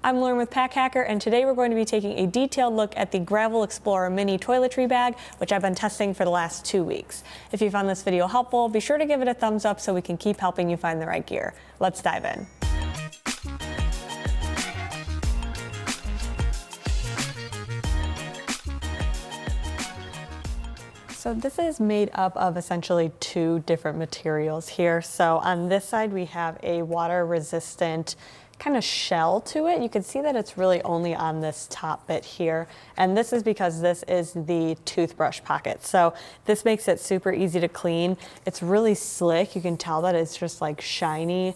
I'm Lauren with Pack Hacker, and today we're going to be taking a detailed look at the Gravel Explorer Mini Toiletry Bag, which I've been testing for the last 2 weeks. If you found this video helpful, be sure to give it a thumbs up so we can keep helping you find the right gear. Let's dive in. So this is made up of essentially 2 different materials here. So on this side we have a water resistant kind of shell to it. You can see that it's really only on this top bit here. And this is because this is the toothbrush pocket. So this makes it super easy to clean. It's really slick. You can tell that it's just like shiny.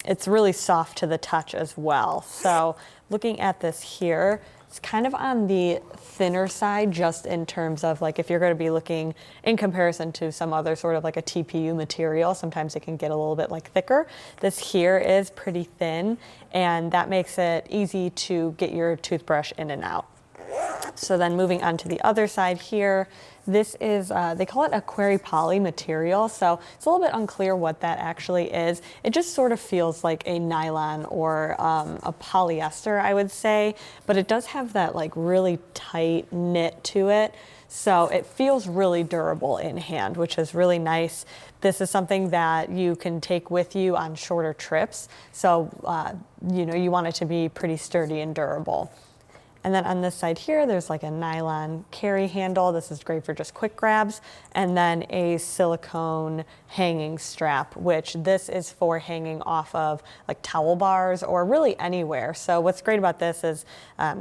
It's really soft to the touch as well. So looking at this here, it's kind of on the thinner side, just in terms of like if you're going to be looking in comparison to some other sort of like a TPU material, sometimes it can get a little bit like thicker. This here is pretty thin, and that makes it easy to get your toothbrush in and out. So then moving on to the other side here, this is, they call it a query poly material. So it's a little bit unclear what that actually is. It just sort of feels like a nylon or a polyester, I would say, but it does have that like really tight knit to it. So it feels really durable in hand, which is really nice. This is something that you can take with you on shorter trips. So, you want it to be pretty sturdy and durable. And then on this side here, there's like a nylon carry handle. This is great for just quick grabs. And then a silicone hanging strap, which this is for hanging off of like towel bars or really anywhere. So what's great about this is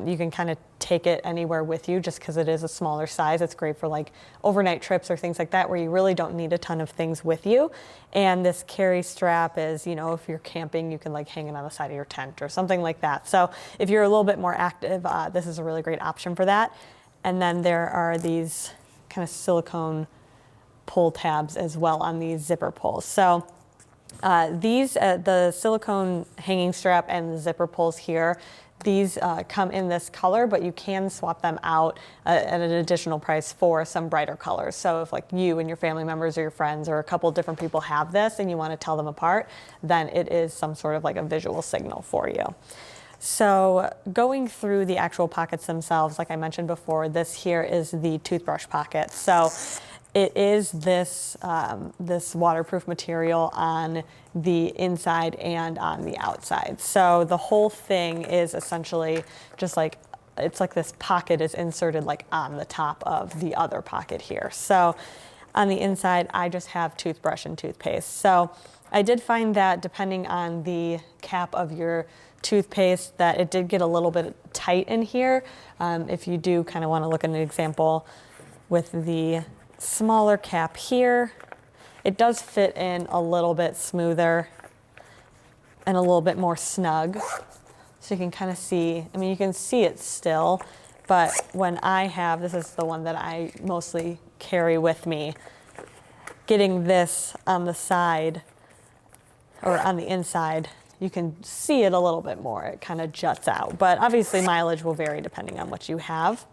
you can kind of take it anywhere with you just because it is a smaller size. It's great for like overnight trips or things like that where you really don't need a ton of things with you. And this carry strap is, if you're camping, you can like hang it on the side of your tent or something like that. So if you're a little bit more active, this is a really great option for that. And then there are these kind of silicone pull tabs as well on these zipper pulls. So the silicone hanging strap and the zipper pulls here, these come in this color, but you can swap them out at an additional price for some brighter colors. So if like you and your family members or your friends or a couple of different people have this and you want to tell them apart, then it is some sort of like a visual signal for you. So going through the actual pockets themselves, like I mentioned before, this here is the toothbrush pocket. So it is this waterproof material on the inside and on the outside. So the whole thing is essentially just like, it's like this pocket is inserted like on the top of the other pocket here. So on the inside, I just have toothbrush and toothpaste. So I did find that depending on the cap of your toothpaste that it did get a little bit tight in here. If you do kind of want to look at an example with the smaller cap here, it does fit in a little bit smoother and a little bit more snug. So you can kind of see, you can see it still, but when I have, this is the one that I mostly carry with me, getting this on the side or on the inside, you can see it a little bit more. It kind of juts out, but obviously mileage will vary depending on what you have.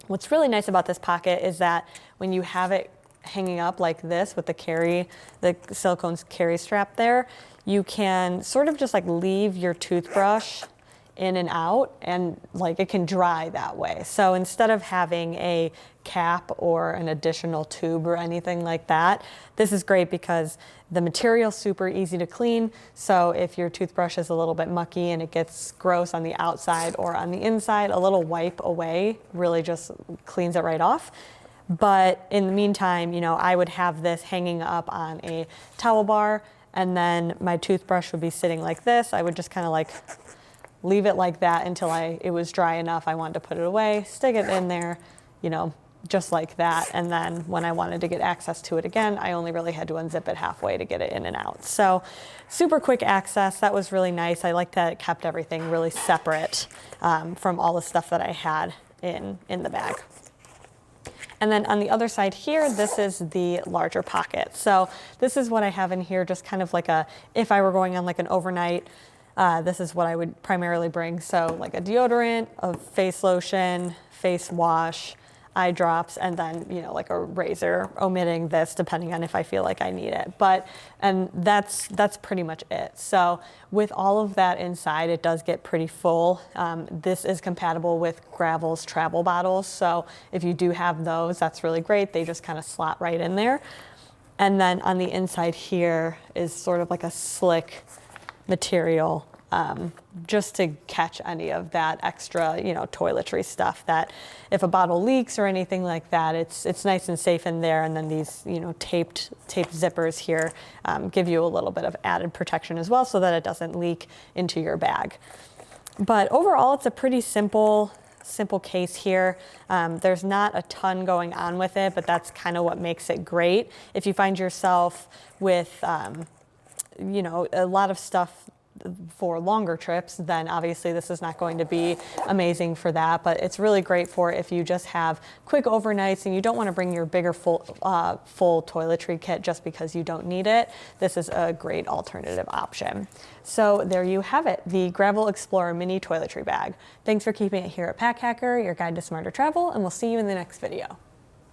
What's really nice about this pocket is that when you have it hanging up like this with the silicone carry strap there, you can sort of just like leave your toothbrush in and out, and like it can dry that way. So instead of having a cap or an additional tube or anything like that, this is great because the material's super easy to clean. So if your toothbrush is a little bit mucky and it gets gross on the outside or on the inside, a little wipe away really just cleans it right off. But in the meantime, I would have this hanging up on a towel bar, and then my toothbrush would be sitting like this. I would just kind of like leave it like that until it was dry enough. I wanted to put it away, stick it in there, just like that. And then when I wanted to get access to it again, I only really had to unzip it halfway to get it in and out. So super quick access. That was really nice. I liked that it kept everything really separate from all the stuff that I had in the bag. And then on the other side here, this is the larger pocket. So this is what I have in here, just kind of like if I were going on like an overnight, this is what I would primarily bring. So like a deodorant, a face lotion, face wash, eye drops, and then, you know, like a razor, omitting this depending on if I feel like I need it. But, and that's pretty much it. So with all of that inside, it does get pretty full. This is compatible with Gravel's travel bottles. So if you do have those, that's really great. They just kind of slot right in there. And then on the inside here is sort of like a slick material, just to catch any of that extra, you know, toiletry stuff that if a bottle leaks or anything like that, it's nice and safe in there. And then these, you know, taped zippers here give you a little bit of added protection as well so that it doesn't leak into your bag. But overall, it's a pretty simple case here. There's not a ton going on with it, but that's kind of what makes it great. If you find yourself with, you know, a lot of stuff for longer trips, then obviously this is not going to be amazing for that, but it's really great for if you just have quick overnights and you don't want to bring your bigger full toiletry kit just because you don't need it. This is a great alternative option. So there you have it, the Gravel Explorer Mini Toiletry Bag. Thanks for keeping it here at Pack Hacker, your guide to smarter travel, and we'll see you in the next video.